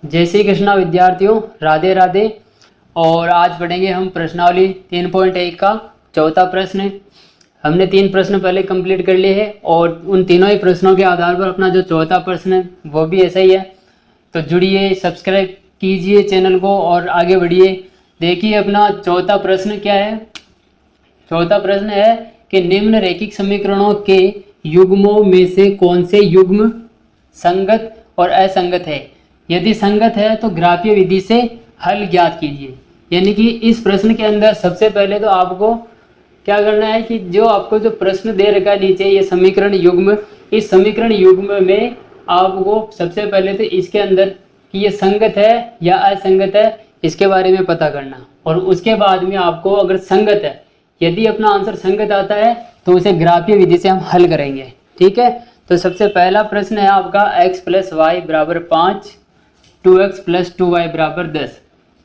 जय श्री कृष्णा विद्यार्थियों, राधे राधे। और आज पढ़ेंगे हम प्रश्नावली 3.1 का चौथा प्रश्न। हमने 3 प्रश्न पहले कंप्लीट कर लिए हैं और उन तीनों ही प्रश्नों के आधार पर अपना जो चौथा प्रश्न है वो भी ऐसा ही है। तो जुड़िए, सब्सक्राइब कीजिए चैनल को और आगे बढ़िए। देखिए अपना चौथा प्रश्न क्या है। चौथा प्रश्न है कि निम्न रैखिक समीकरणों के युग्मों में से कौन से युग्म संगत और असंगत है। यदि संगत है तो ग्राफीय विधि से हल ज्ञात कीजिए। यानी कि इस प्रश्न के अंदर सबसे पहले तो आपको क्या करना है कि जो आपको जो प्रश्न दे रखा है नीचे, ये समीकरण युग्म, इस समीकरण युग्म में आपको सबसे पहले तो इसके अंदर कि ये संगत है या असंगत है इसके बारे में पता करना। और उसके बाद में आपको अगर संगत है, यदि अपना आंसर संगत आता है तो उसे ग्राफीय विधि से हम हल करेंगे। ठीक है, तो सबसे पहला प्रश्न है आपका x + y = 5, 2x + 2y = 10।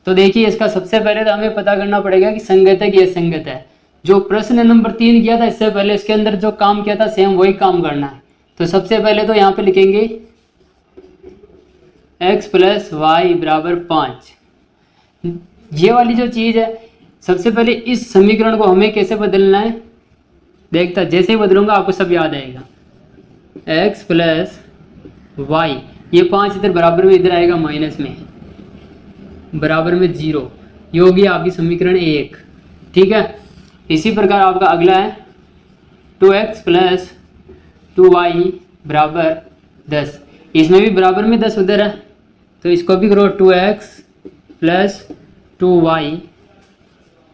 तो देखिए इसका सबसे पहले तो हमें पता करना पड़ेगा कि संगत है कि असंगत है। जो प्रश्न नंबर 3 किया था इससे पहले, इसके अंदर जो काम किया था सेम वही काम करना है। तो सबसे पहले तो यहाँ पे लिखेंगे x + y = 5। ये वाली जो चीज़ है, सबसे पहले इस समीकरण को हमें कैसे बदलना है, देखता जैसे ही बदलूंगा आपको सब याद आएगा। x + y, ये 5 इधर बराबर में, इधर आएगा माइनस में, बराबर में 0। ये होगी आपकी समीकरण 1। ठीक है, इसी प्रकार आपका अगला है 2x + 2y = 10। इसमें भी बराबर में 10 उधर है, तो इसको भी करो 2x + 2y,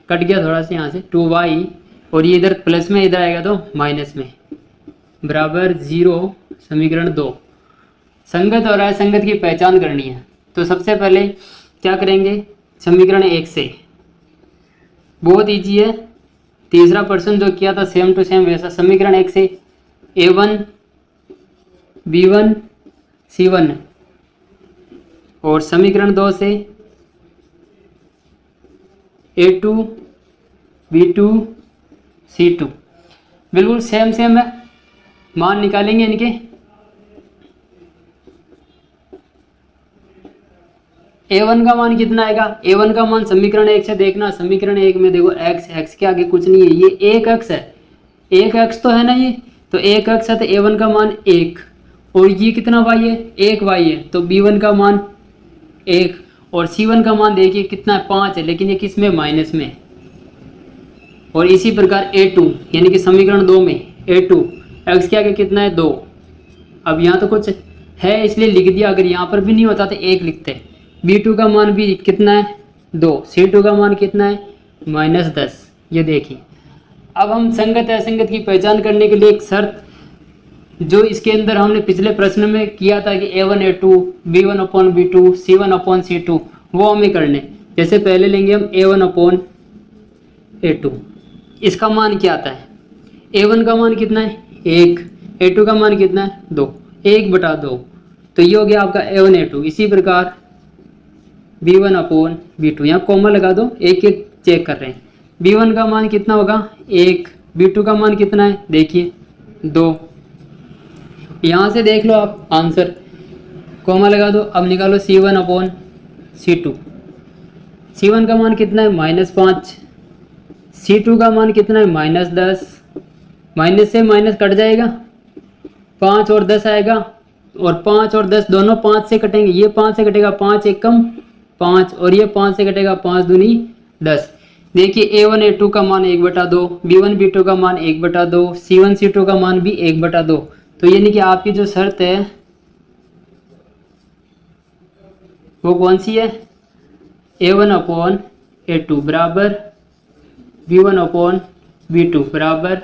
कट गया थोड़ा सा यहाँ से 2y, और ये इधर प्लस में इधर आएगा तो माइनस में, बराबर 0। समीकरण 2। संगत और असंगत की पहचान करनी है। तो सबसे पहले क्या करेंगे, समीकरण 1 से, बहुत ईजी है। तीसरा प्रश्न जो किया था सेम टू सेम वैसा। समीकरण 1 से a1 b1 c1, और समीकरण 2 से a2 b2 c2, बिल्कुल सेम सेम है। मान निकालेंगे इनके। a1 का मान कितना आएगा, a1 का मान समीकरण 1 से देखना। समीकरण 1 में देखो x के आगे कुछ नहीं है, ये एक x है, एक x तो है ना ये, तो एक x है तो a1 का मान 1, और ये कितना y है, 1 y है, तो b1 का मान 1, और c1 का मान देखिए कितना है, 5 है, लेकिन ये किस में, माइनस में। और इसी प्रकार a2, यानी कि समीकरण 2 में a2, x के आगे कितना है, 2। अब यहाँ तो कुछ है इसलिए लिख दिया, अगर यहाँ पर भी नहीं होता तो 1 लिखते। b2 का मान भी कितना है, 2। c2 का मान कितना है, -10। ये देखिए, अब हम संगत असंगत की पहचान करने के लिए एक शर्त जो इसके अंदर हमने पिछले प्रश्न में किया था कि a1 a2 b1/b2 c1/c2, वो हमें करने। जैसे पहले लेंगे हम a1/a2, इसका मान क्या आता है, a1 का मान कितना है, 1, a2 का मान कितना है, 2, 1/2, तो ये हो गया आपका a1 a2। इसी प्रकार b1/b2, यहाँ कॉमा लगा दो, एक एक चेक कर रहे हैं। b1 का मान कितना होगा, 1, b2 का मान कितना है, देखिए 2। यहाँ से देख लो आप आंसर, कॉमा लगा दो। अब निकालो c1/c2, c1 का मान कितना है, -5, c2 का मान कितना है, -10। माइनस से माइनस कट जाएगा, 5 और 10 आएगा, और 5 और 10 दोनों 5 से कटेंगे, ये 5 से कटेगा, 5 1 कम 5, और ये 5 से कटेगा, 5 दूनी 10। देखिए a1 a2 का मान 1/2, b1 b2 का मान 1/2, c1 c2 का मान भी 1/2। तो यानी कि आपकी जो शर्त है वो कौन सी है, a1/a2 बराबर b1/b2 बराबर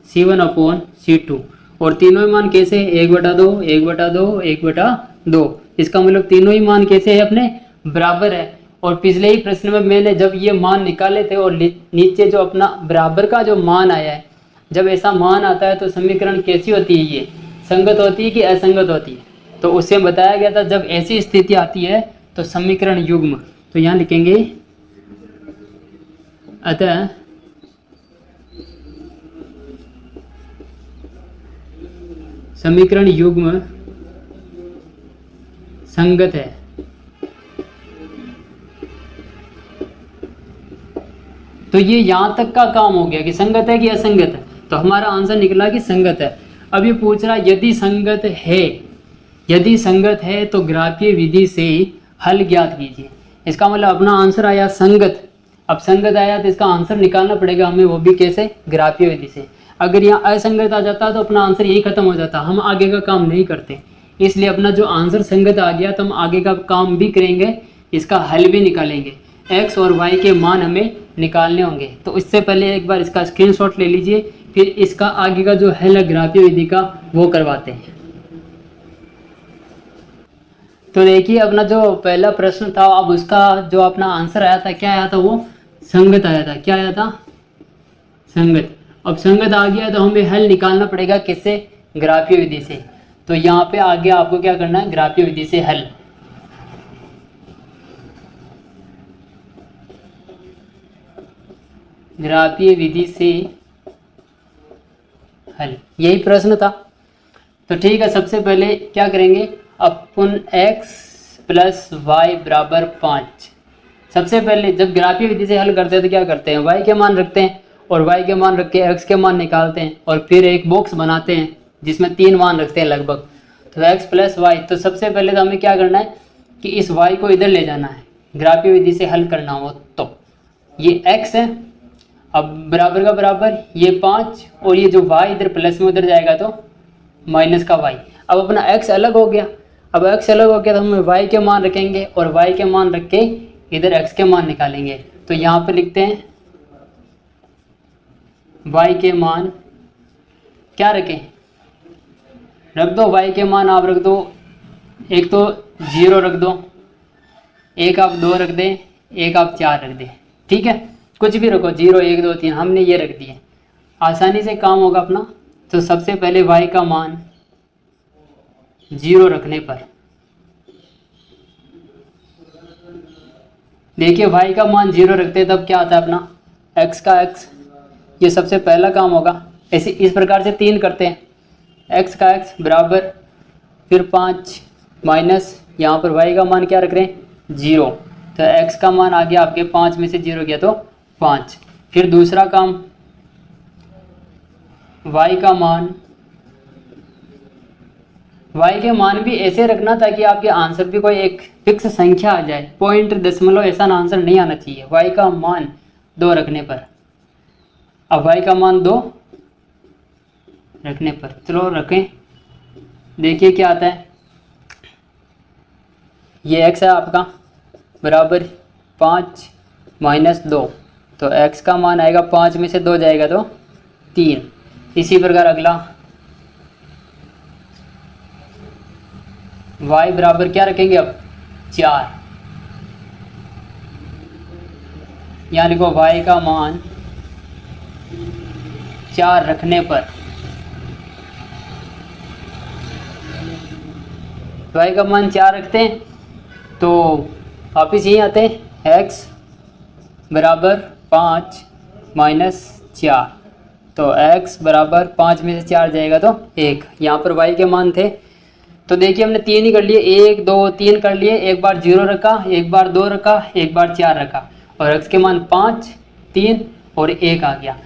c1/c2, और तीनों ही मान कैसे, 1/2 1/2 1/2। इसका मतलब तीनों ही मान कैसे है, अपने बराबर है। और पिछले ही प्रश्न में मैंने जब ये मान निकाले थे और नीचे जो अपना बराबर का जो मान आया है, जब ऐसा मान आता है तो समीकरण कैसी होती है, ये संगत होती है कि असंगत होती है। तो उससे बताया गया था जब ऐसी स्थिति आती है तो समीकरण युग्म, तो यहाँ लिखेंगे अतः समीकरण युग्म संगत है। तो ये यहाँ तक का काम हो गया कि संगत है कि असंगत है, तो हमारा आंसर निकला कि संगत है। अब ये पूछ रहा यदि संगत है, यदि संगत है तो ग्राफीय विधि से हल ज्ञात कीजिए। इसका मतलब अपना आंसर आया संगत। अब संगत आया तो इसका आंसर निकालना पड़ेगा हमें, वो भी कैसे? ग्राफीय विधि से। अगर यहाँ असंगत आ जाता तो अपना आंसर यही खत्म हो जाता, हम आगे का काम नहीं करते। इसलिए अपना जो आंसर संगत आ गया तो हम आगे का काम भी करेंगे, इसका हल भी निकालेंगे। x और y के मान हमें निकालने होंगे। तो इससे पहले एक बार इसका स्क्रीनशॉट ले लीजिए, फिर इसका आगे का जो हल है ग्राफीय विधि का वो करवाते हैं। तो देखिए अपना जो पहला प्रश्न था, अब उसका जो अपना आंसर आया था, क्या आया था? वो संगत आया था। क्या आया था? संगत। अब संगत आ गया तो हमें हल निकालना पड़ेगा किससे? ग्राफीय विधि से। तो यहाँ पे आगे आपको क्या करना है? ग्राफीय विधि से हल। ग्राफीय विधि से हल, यही प्रश्न था। तो ठीक है, सबसे पहले क्या करेंगे? अपन x प्लस वाई बराबर 5। सबसे पहले जब ग्राफीय विधि से हल करते हैं तो क्या करते हैं? y के मान रखते हैं और y के मान रख के x के मान निकालते हैं और फिर एक बॉक्स बनाते हैं जिसमें 3 मान रखते हैं लगभग। तो x प्लस वाई, तो सबसे पहले तो हमें क्या करना है कि इस y को इधर ले जाना है, ग्राफीय विधि से हल करना हो। तो ये x है, अब बराबर का बराबर ये 5 और ये जो y इधर प्लस में उधर जाएगा तो माइनस का y। अब अपना x अलग हो गया। अब x अलग हो गया तो हम y के मान रखेंगे और y के मान रख के इधर x के मान निकालेंगे। तो यहाँ पे लिखते हैं y के मान क्या रखें? रख दो y के मान, आप रख दो, एक तो 0 रख दो, एक आप 2 रख दें, एक आप 4 रख दें। ठीक है, कुछ भी रखो, 0 1 2 3, हमने ये रख दिए, आसानी से काम होगा अपना। तो सबसे पहले y का मान 0 रखने पर, देखिए y का मान 0 रखते हैं तब क्या आता है अपना? x का x, ये सबसे पहला काम होगा। ऐसे इस प्रकार से 3 करते हैं, x का x बराबर फिर 5 माइनस यहाँ पर y का मान क्या रख रहे हैं? 0। तो x का मान आ गया आपके 5 में से 0 गया तो 5। फिर दूसरा काम, y का मान, y के मान भी ऐसे रखना ताकि आपके आंसर भी कोई एक फिक्स संख्या आ जाए, पॉइंट दशमलव ऐसा आंसर नहीं आना चाहिए। y का मान 2 रखने पर, अब y का मान 2 रखने पर, चलो रखें, देखिए क्या आता है। ये x है आपका बराबर 5 माइनस 2, तो x का मान आएगा 5 में से 2 जाएगा तो 3। इसी प्रकार अगला y बराबर क्या रखेंगे? अब 4, यहाँ लिखो y का मान 4 रखने पर, y का मान 4 रखते हैं तो वापिस यहीं आते हैं, x बराबर 5 माइनस 4, तो x बराबर 5 में से 4 जाएगा तो 1। यहाँ पर y के मान थे तो देखिए हमने 3 ही कर लिए, 1 2 3 कर लिए, एक बार 0 रखा, एक बार 2 रखा, एक बार 4 रखा और x के मान 5 3 और 1 आ गया।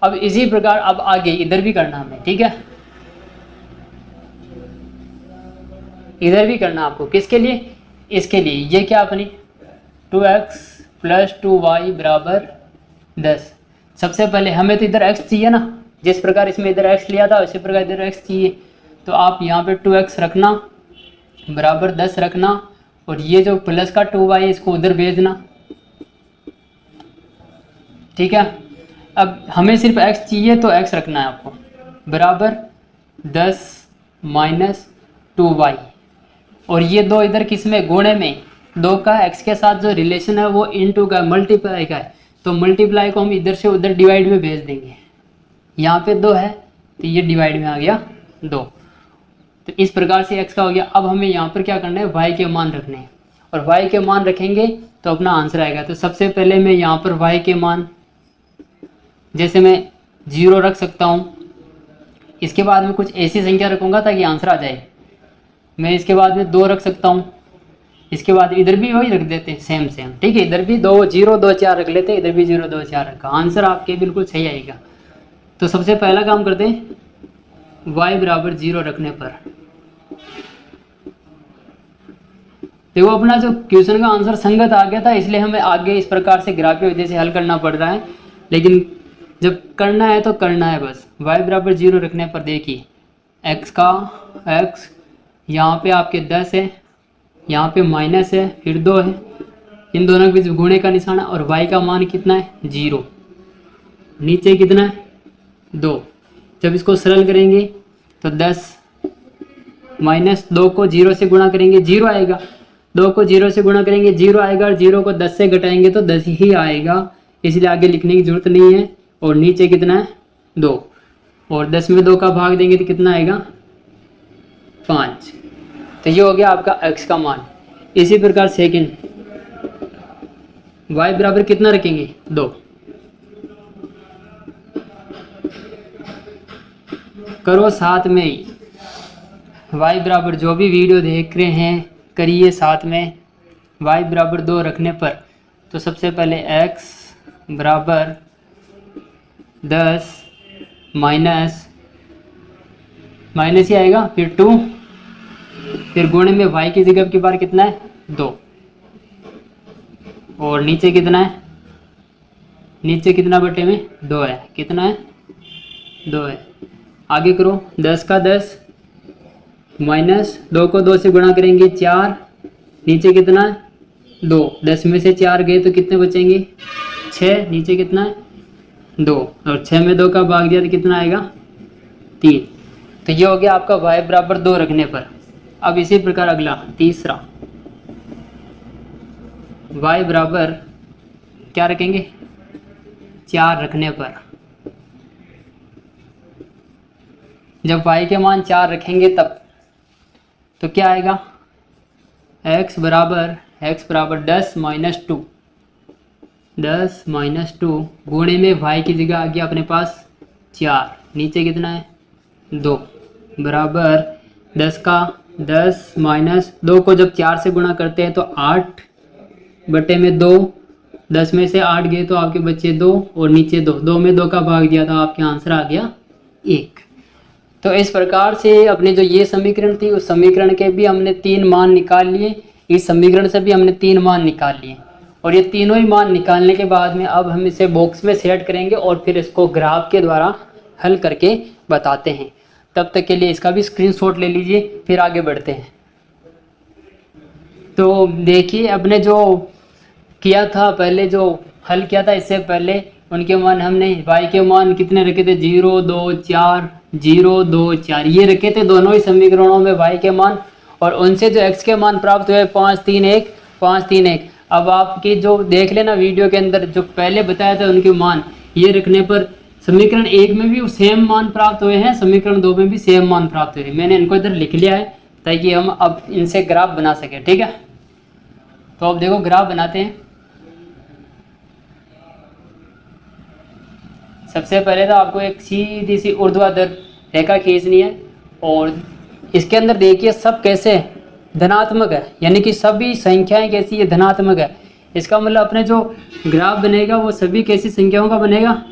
अब इसी प्रकार अब आगे इधर भी करना हमें, ठीक है, इधर भी करना आपको। किसके लिए? इसके लिए। ये क्या अपनी 2x प्लस 2y बराबर 10। सबसे पहले हमें तो इधर x चाहिए ना, जिस प्रकार इसमें इधर x लिया था उसी प्रकार इधर x चाहिए। तो आप यहाँ पे 2x रखना बराबर 10 रखना और ये जो प्लस का 2y है इसको उधर भेजना। ठीक है, अब हमें सिर्फ x चाहिए तो x रखना है आपको बराबर 10 माइनस 2y और ये 2 इधर किस में? गुणे में। 2 का x के साथ जो रिलेशन है वो इनटू का मल्टीप्लाई का है, तो मल्टीप्लाई को हम इधर से उधर डिवाइड में भेज देंगे। यहाँ पे 2 है तो ये डिवाइड में आ गया 2। तो इस प्रकार से x का हो गया। अब हमें यहाँ पर क्या करना है? y के मान रखने हैं और y के मान रखेंगे तो अपना आंसर आएगा। तो सबसे पहले मैं यहाँ पर y के मान जैसे मैं 0 रख सकता हूँ, इसके बाद में कुछ ऐसी संख्या रखूँगा ताकि आंसर आ जाए। मैं इसके बाद में 2 रख सकता हूँ, इसके बाद इधर भी वही रख देते हैं सेम सेम, ठीक है। इधर भी 2 0 2 4 रख लेते हैं, इधर भी 0 2 4 रखा, आंसर आपके बिल्कुल सही आएगा। तो सबसे पहला काम करते हैं, y बराबर 0 रखने पर देखो अपना जो क्वेश्चन का आंसर संगत आ गया था, इसलिए हमें आगे इस प्रकार से ग्राफीय विधि से हल करना पड़ रहा है। लेकिन जब करना है तो करना है बस। y बराबर 0 रखने पर देखिए x का x यहाँ पे आपके 10 है, यहाँ पे माइनस है, फिर 2 है, इन दोनों के बीच गुणे का निशान है, और y का मान कितना है 0, नीचे कितना है 2। जब इसको सरल करेंगे तो 10 माइनस 2 को 0 से गुणा करेंगे 0 आएगा, 2 को 0 से गुणा करेंगे 0 आएगा, और 0 को 10 से घटाएंगे तो 10 ही आएगा, इसलिए आगे लिखने की जरूरत नहीं है। और नीचे कितना है 2, और 10 में 2 का भाग देंगे तो कितना आएगा 5। तो ये हो गया आपका x का मान। इसी प्रकार सेकंड y बराबर कितना रखेंगे 2, करो साथ में ही। y बराबर जो भी वीडियो देख रहे हैं करिए साथ में। y बराबर 2 रखने पर तो सबसे पहले x बराबर 10 माइनस ही आएगा, फिर 2, फिर गुणे में y की जगह की बार कितना है 2, और नीचे कितना है, नीचे कितना बटे में 2 है, कितना है 2 है। आगे करो 10 का 10 माइनस 2 को 2 से गुणा करेंगे 4, नीचे कितना है 2, 10 में से 4 गए तो कितने बचेंगे 6, नीचे कितना है 2, और 6 में 2 का भाग दिया तो कितना आएगा 3। तो ये हो गया आपका y बराबर 2 रखने पर। अब इसी प्रकार अगला तीसरा y बराबर क्या रखेंगे 4 रखने पर। जब y के मान 4 रखेंगे तब तो क्या आएगा x बराबर 10 माइनस 2, 10 माइनस 2 गुणे में y की जगह आ गया अपने पास 4, नीचे कितना है 2, बराबर 10 का 10 माइनस 2 को जब 4 से गुणा करते हैं तो 8 बटे में 2, 10 में से 8 गए तो आपके बच्चे 2, और नीचे 2, 2 में 2 का भाग दिया तो आपके आंसर आ गया 1। तो इस प्रकार से अपने जो ये समीकरण थी उस समीकरण के भी हमने 3 मान निकाल लिए, इस समीकरण से भी हमने 3 मान निकाल लिए, और ये तीनों ही मान निकालने के बाद में अब हम इसे बॉक्स में सेट करेंगे और फिर इसको ग्राफ के द्वारा हल करके बताते हैं। तब तक के लिए इसका भी स्क्रीनशॉट ले लीजिए, फिर आगे बढ़ते हैं। तो देखिए अपने जो किया था पहले, जो हल किया था इससे पहले, उनके मान हमने y के मान कितने रखे थे 0 2 4 0 2 4 ये रखे थे दोनों ही समीकरणों में y के मान, और उनसे जो x के मान प्राप्त हुए 5 3 1 5 3 1। अब आपकी जो देख लेना वीडियो के अंदर जो पहले बताया था उनके मान ये रखने पर समीकरण 1 में भी सेम मान प्राप्त हुए हैं, समीकरण 2 में भी सेम मान प्राप्त हुए हैं। मैंने इनको इधर लिख लिया है ताकि हम अब इनसे ग्राफ बना सकें, ठीक है। तो अब देखो ग्राफ बनाते हैं। सबसे पहले तो आपको एक सीधी सी ऊर्ध्वाधर रेखा खींचनी है, और इसके अंदर देखिए सब कैसे धनात्मक है, यानी कि सभी संख्याएं कैसी है धनात्मक है। इसका मतलब अपने जो ग्राफ बनेगा वो सभी कैसी संख्याओं का बनेगा,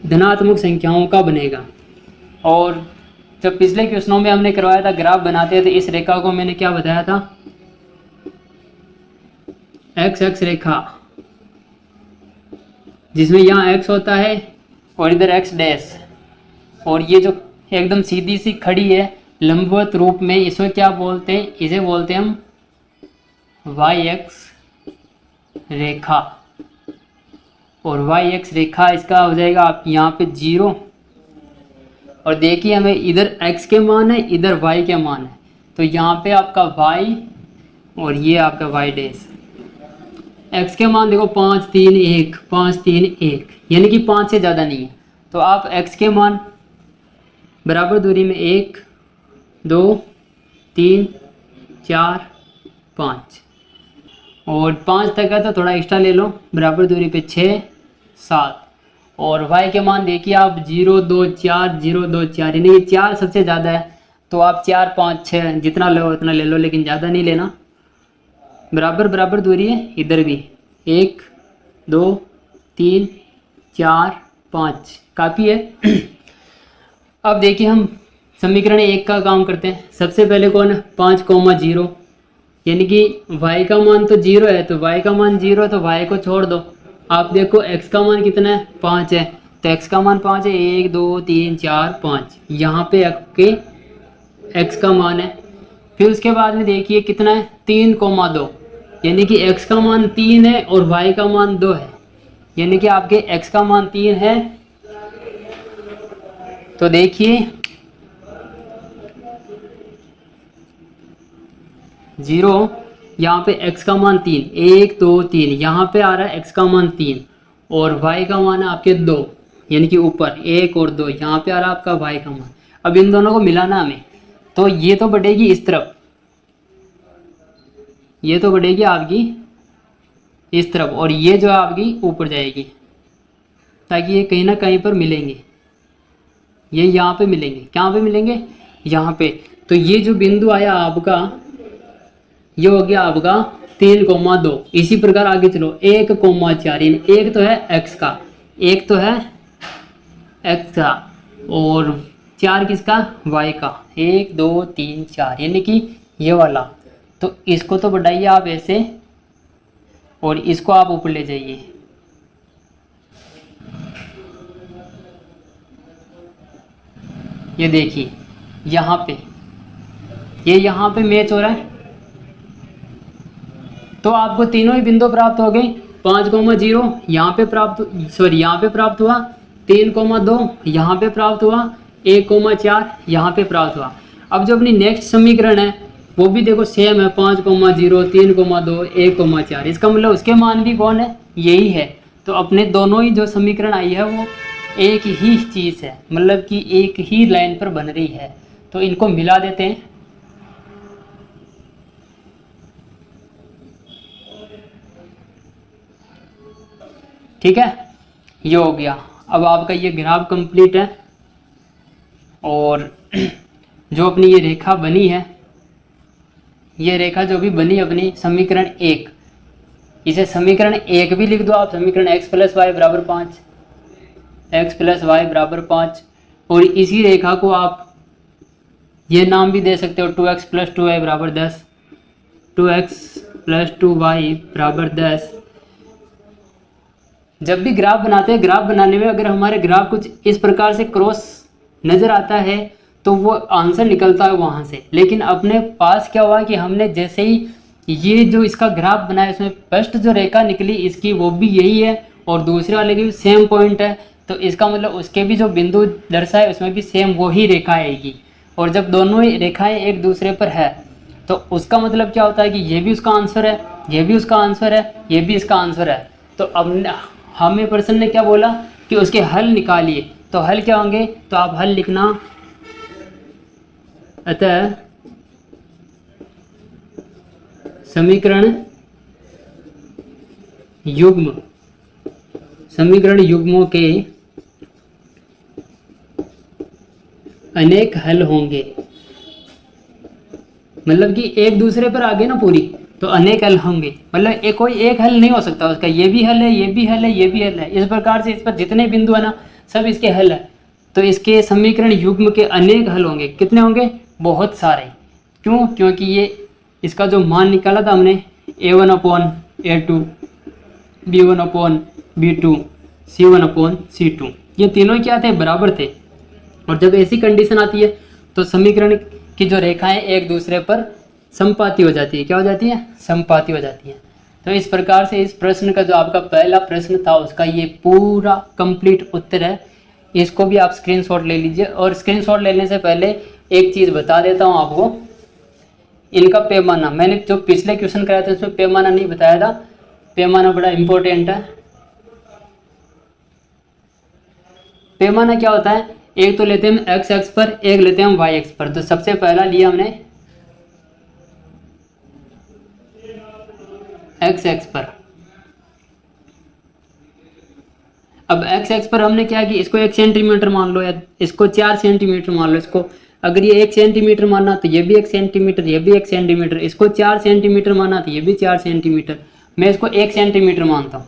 धनात्मक संख्याओं का बनेगा। और जब पिछले क्वेश्चनों में हमने करवाया था ग्राफ बनाते हैं तो इस रेखा को मैंने क्या बताया था, एक्स एक्स रेखा, जिसमें यहाँ x होता है और इधर x डैश, और ये जो एकदम सीधी सी खड़ी है लंबवत रूप में, इसको क्या बोलते हैं, इसे बोलते हैं हम y-x रेखा। और y-x रेखा इसका हो जाएगा आप यहाँ पे 0, और देखिए हमें इधर x के मान है इधर y के मान है, तो यहाँ पे आपका y और ये आपका y डैश। x के मान देखो 5 3 1 5 3 1, यानी कि 5 से ज़्यादा नहीं है। तो आप x के मान बराबर दूरी में 1 2 3 4 5, और 5 तक है तो थोड़ा एक्स्ट्रा ले लो, बराबर दूरी पे 6 7। और y के मान देखिए आप 0 2 4 0 2 4, यानी कि 4 सबसे ज़्यादा है। तो आप 4 5 6 जितना लो उतना ले लो, लेकिन ज़्यादा नहीं लेना। बराबर बराबर दूरी है इधर भी, 1 2 3 4 5 काफ़ी है। अब देखिए हम समीकरण 1 का काम करते हैं। सबसे पहले कौन है 5,0, यानी कि y का मान तो 0 है, तो y का मान 0 है तो y को छोड़ दो। आप देखो x का मान कितना है 5 है, तो x का मान 5 है, 1 2 3 4 5, यहाँ पे आपके x का मान है। फिर उसके बाद में देखिए कितना है 3,2, यानी कि x का मान 3 है और y का मान 2 है, यानी कि आपके x का मान 3 है। तो देखिए 0, यहाँ पे x का मान 3, 1 2 3, यहाँ पे आ रहा है x का मान 3 और y का मान है आपके 2, यानी कि ऊपर 1 और 2, यहाँ पे आ रहा है आपका y का मान। अब इन दोनों को मिलाना हमें, तो ये तो बढ़ेगी इस तरफ, ये तो बढ़ेगी आपकी इस तरफ, और ये जो है आपकी ऊपर जाएगी, ताकि ये कहीं ना कहीं पर मिलेंगे। ये यहाँ पे मिलेंगे, कहाँ पे मिलेंगे यहाँ पे। तो ये जो बिंदु आया आपका, ये हो गया आपका 3,2। इसी प्रकार आगे चलो 1,4, एक तो है x का, एक तो है x का और 4 किसका y का, 1 2 3 4, यानी कि ये वाला। तो इसको तो बढ़ाइए आप ऐसे और इसको आप ऊपर ले जाइए। ये देखिए यहाँ पे, ये यहाँ पे मैच हो रहा है, तो आपको तीनों ही बिंदु प्राप्त हो गए। 5,0 यहाँ पे प्राप्त, सॉरी यहाँ पे प्राप्त हुआ, 3,2 यहाँ पे प्राप्त हुआ, 1,4 यहाँ पे प्राप्त हुआ। अब जो अपनी नेक्स्ट समीकरण है वो भी देखो सेम है, 5,0 3,2 1,4, इसका मतलब उसके मान भी कौन है यही है। तो अपने दोनों ही जो समीकरण आई है वो एक ही चीज़ है, मतलब कि एक ही लाइन पर बन रही है। तो इनको मिला देते हैं। ठीक है, ये हो गया। अब आपका ये ग्राफ कंप्लीट है, और जो अपनी ये रेखा बनी है, ये रेखा जो भी बनी अपनी समीकरण 1, इसे समीकरण 1 भी लिख दो आप, समीकरण x + y = 5, x + y = 5। और इसी रेखा को आप ये नाम भी दे सकते हो 2x + 2y = 10, 2x + 2y = 10। जब भी ग्राफ बनाते हैं, ग्राफ बनाने में अगर हमारे ग्राफ कुछ इस प्रकार से क्रॉस नज़र आता है तो वो आंसर निकलता है वहाँ से। लेकिन अपने पास क्या हुआ कि हमने जैसे ही ये जो इसका ग्राफ बनाया, इसमें फर्स्ट जो रेखा निकली इसकी वो भी यही है और दूसरे वाले की भी सेम पॉइंट है, तो इसका मतलब उसके भी जो बिंदु दर्शाए उसमें भी सेम वही रेखा आएगी। और जब दोनों ही रेखाएं एक दूसरे पर है तो उसका मतलब क्या होता है कि ये भी उसका आंसर है, ये भी उसका आंसर है, ये भी इसका आंसर है। तो अब हमें पर्सन ने क्या बोला कि उसके हल निकालिए, तो हल क्या होंगे, तो आप हल लिखना। अतः समीकरण युग्मों के अनेक हल होंगे, मतलब कि एक दूसरे पर आगे ना पूरी, तो अनेक हल होंगे, मतलब कोई एक हल नहीं हो सकता उसका, ये भी हल है, ये भी हल है, ये भी हल है। इस प्रकार से इस पर जितने बिंदु है ना सब इसके हल है। तो इसके समीकरण युग्म के अनेक हल होंगे। कितने होंगे, बहुत सारे। क्यों, क्योंकि ये इसका जो मान निकाला था हमने a1/a2, b1/b2, c1/c2, ये तीनों क्या थे, बराबर थे। और जब ऐसी कंडीशन आती है तो समीकरण की जो रेखाएं एक दूसरे पर समपाती हो जाती है। क्या हो जाती है, समपाती हो जाती है। तो इस प्रकार से इस प्रश्न का जो आपका पहला प्रश्न था उसका ये पूरा कंप्लीट उत्तर है। इसको भी आप स्क्रीनशॉट ले लीजिए। और स्क्रीनशॉट लेने से पहले एक चीज़ बता देता हूँ आपको, इनका पैमाना, मैंने जो पिछले क्वेश्चन कराया था उसमें पैमाना नहीं बताया था, पैमाना बड़ा इंपॉर्टेंट है। पैमाना क्या होता है, एक तो लेते हैं हम x अक्ष पर, एक लेते हैं हम y अक्ष पर। तो सबसे पहला लिया हमने x अक्ष पर। अब x अक्ष पर हमने क्या कि इसको 1 सेंटीमीटर मान लो या इसको 4 सेंटीमीटर मान लो, इसको अगर ये 1 सेंटीमीटर माना तो ये भी 1 सेंटीमीटर, ये भी 1 सेंटीमीटर, इसको 4 सेंटीमीटर माना तो ये भी 4 सेंटीमीटर। मैं इसको 1 सेंटीमीटर मानता हूँ,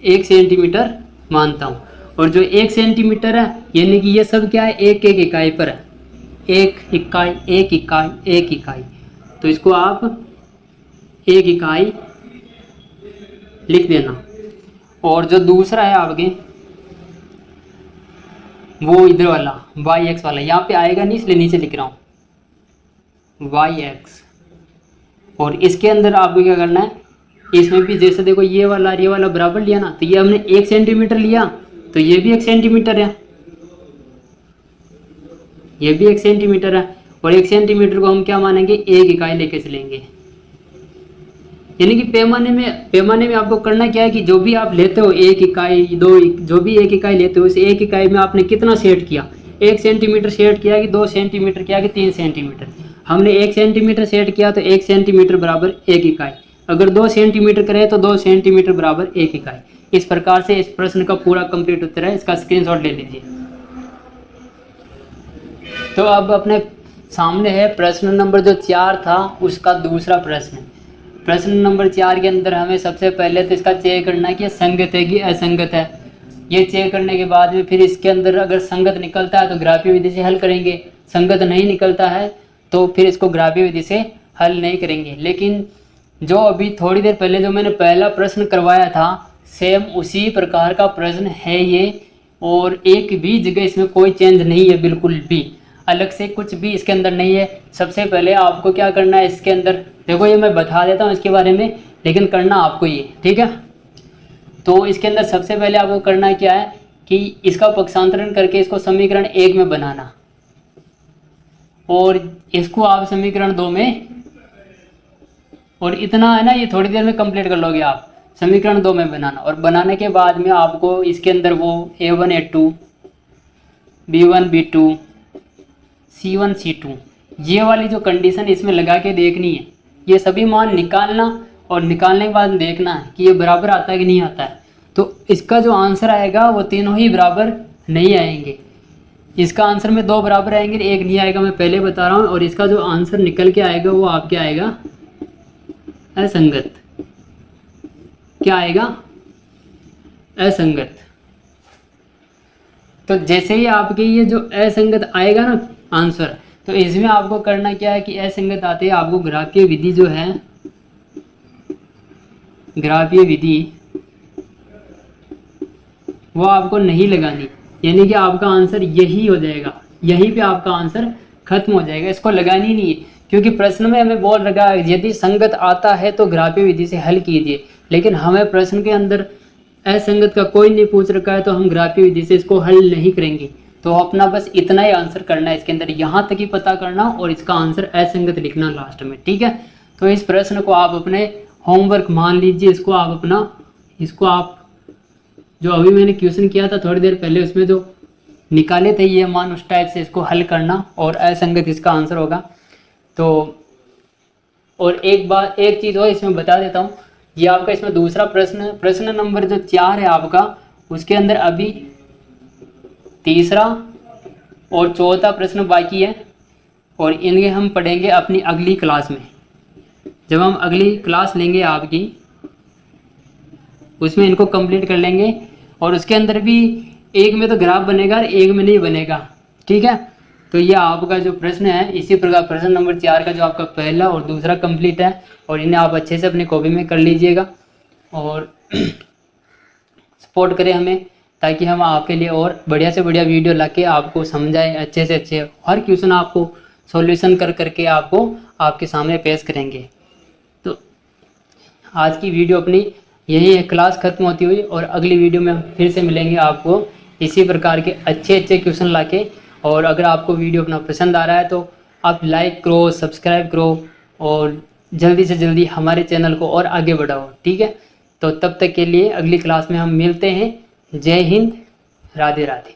1 सेंटीमीटर मानता हूँ। और जो 1 सेंटीमीटर है यानी कि ये सब क्या है, एक एक इकाई पर है, एक इकाई एक इकाई एक इकाई, तो इसको आप 1 इकाई लिख देना। और जो दूसरा है आपके वो इधर वाला yx वाला, यहाँ पे आएगा नहीं इसलिए नीचे लिख रहा हूँ yx। और इसके अंदर आपको क्या करना है, इसमें भी जैसे देखो ये वाला बराबर लिया ना, तो ये हमने 1 सेंटीमीटर लिया तो ये भी 1 सेंटीमीटर है, ये भी 1 सेंटीमीटर है। और 1 सेंटीमीटर को हम क्या मानेंगे, 1 इकाई लेके चलेंगे। यानी कि पैमाने में आपको करना क्या है कि जो भी आप लेते हो 1 इकाई 2 जो भी 1 इकाई लेते हो, उस 1 इकाई में आपने कितना सेट किया, 1 सेंटीमीटर सेट किया कि 2 सेंटीमीटर किया कि 3 सेंटीमीटर। हमने 1 सेंटीमीटर सेट किया तो 1 सेंटीमीटर बराबर 1 इकाई, अगर 2 सेंटीमीटर करें तो 2 सेंटीमीटर बराबर 1 इकाई। इस प्रकार से इस प्रश्न का पूरा कंप्लीट उत्तर है, इसका स्क्रीनशॉट ले लीजिए। तो अब अपने सामने है प्रश्न नंबर जो 4 था उसका दूसरा प्रश्न। प्रश्न नंबर 4 के अंदर हमें सबसे पहले तो इसका चेक करना है कि संगत है कि असंगत है। ये चेक करने के बाद में फिर इसके अंदर अगर संगत निकलता है तो ग्राफीय विधि से हल करेंगे, संगत नहीं निकलता है तो फिर इसको ग्राफीय विधि से हल नहीं करेंगे। लेकिन जो अभी थोड़ी देर पहले जो मैंने पहला प्रश्न करवाया था सेम उसी प्रकार का प्रश्न है ये, और एक भी जगह इसमें कोई चेंज नहीं है, बिल्कुल भी अलग से कुछ भी इसके अंदर नहीं है। सबसे पहले आपको क्या करना है, इसके अंदर देखो ये मैं बता देता हूँ इसके बारे में, लेकिन करना आपको ये, ठीक है। तो इसके अंदर सबसे पहले आपको करना क्या है कि इसका पक्षांतरण करके इसको समीकरण 1 में बनाना, और इसको आप समीकरण 2 में, और इतना है ना ये थोड़ी देर में कंप्लीट कर लोगे आप, समीकरण 2 में बनाना। और बनाने के बाद में आपको इसके अंदर वो a1 a2 b1 b2 c1 c2 ये वाली जो कंडीशन इसमें लगा के देखनी है, ये सभी मान निकालना, और निकालने के बाद देखना है कि ये बराबर आता है कि नहीं आता है। तो इसका जो आंसर आएगा वो तीनों ही बराबर नहीं आएंगे, इसका आंसर में 2 बराबर आएंगे, 1 नहीं आएगा, मैं पहले बता रहा हूँ। और इसका जो आंसर निकल के आएगा वो आपके आएगा असंगत। क्या आएगा, असंगत। तो जैसे ही आपके ये जो असंगत आएगा ना आंसर, तो इसमें आपको करना क्या है कि असंगत आते ही आपको ग्राफीय विधि जो है, ग्राफीय विधि वो आपको नहीं लगानी, यानी कि आपका आंसर यही हो जाएगा, यहीं पे आपका आंसर खत्म हो जाएगा, इसको लगानी नहीं है। क्योंकि प्रश्न में हमें बोल रखा है यदि संगत आता है तो ग्राफीय विधि से हल कीजिए, लेकिन हमें प्रश्न के अंदर असंगत का कोई नहीं पूछ रखा है तो हम ग्राफीय विधि से इसको हल नहीं करेंगे। तो अपना बस इतना ही आंसर करना है इसके अंदर, यहाँ तक ही पता करना और इसका आंसर असंगत लिखना लास्ट में, ठीक है। तो इस प्रश्न को आप अपने होमवर्क मान लीजिए, इसको आप जो अभी मैंने क्वेश्चन किया था थोड़ी देर पहले उसमें जो निकाले थे ये मान, उस टाइप से इसको हल करना और असंगत इसका आंसर होगा। तो और एक चीज़ और इसमें बता देता हूँ, ये आपका इसमें दूसरा प्रश्न नंबर जो 4 है आपका, उसके अंदर अभी तीसरा और चौथा प्रश्न बाकी है, और इनके हम पढ़ेंगे अपनी अगली क्लास में। जब हम अगली क्लास लेंगे आपकी उसमें इनको कंप्लीट कर लेंगे, और उसके अंदर भी एक में तो ग्राफ बनेगा और एक में नहीं बनेगा, ठीक है। तो ये आपका जो प्रश्न है इसी प्रकार प्रश्न नंबर 4 का जो आपका पहला और दूसरा कंप्लीट है, और इन्हें आप अच्छे से अपनी कॉपी में कर लीजिएगा और सपोर्ट करें हमें, ताकि हम आपके लिए और बढ़िया से बढ़िया वीडियो लाके आपको समझाएं, अच्छे से अच्छे हर क्वेश्चन आपको सॉल्यूशन करके आपको आपके सामने पेश करेंगे। तो आज की वीडियो अपनी यही है, क्लास खत्म होती हुई, और अगली वीडियो में हम फिर से मिलेंगे आपको इसी प्रकार के अच्छे क्वेश्चन लाके। और अगर आपको वीडियो अपना पसंद आ रहा है तो आप लाइक करो, सब्सक्राइब करो, और जल्दी से जल्दी हमारे चैनल को और आगे बढ़ाओ, ठीक है। तो तब तक के लिए अगली क्लास में हम मिलते हैं। जय हिंद, राधे राधे।